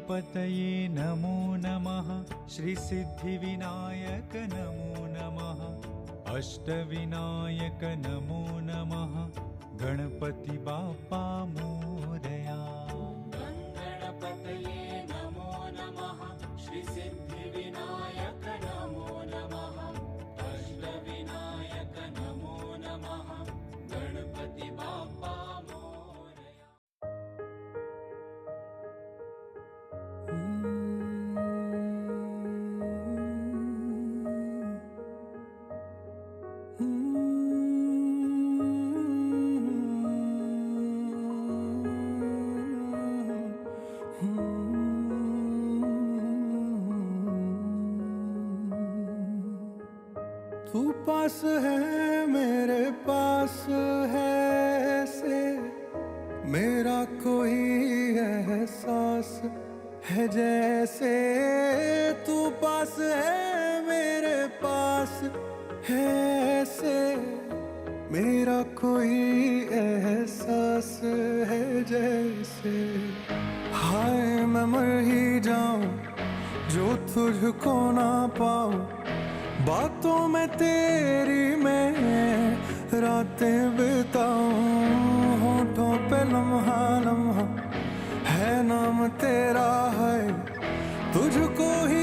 गणपतये नमो नमः। श्री सिद्धिविनायक नमो नमः। अष्टविनायक नमो नमः। गणपति बाप्पा मोरया। गणपतये नमो नमः। श्री सिद्धिविनायक नमो नमः। अष्टविनायक नमो नमः। गणपति बाप्पा मोरया। तू पास है मेरे पास है से मेरा कोई एहसास है जैसे। तू पास है मेरे पास है से मेरा कोई एहसास है जैसे। हाय मैं मर ही जाऊं जो तुझको ना पाऊं। बातों में तेरी मैं रातें बिताऊं। होठों पे लम्हा लम्हा है नाम तेरा है। तुझको ही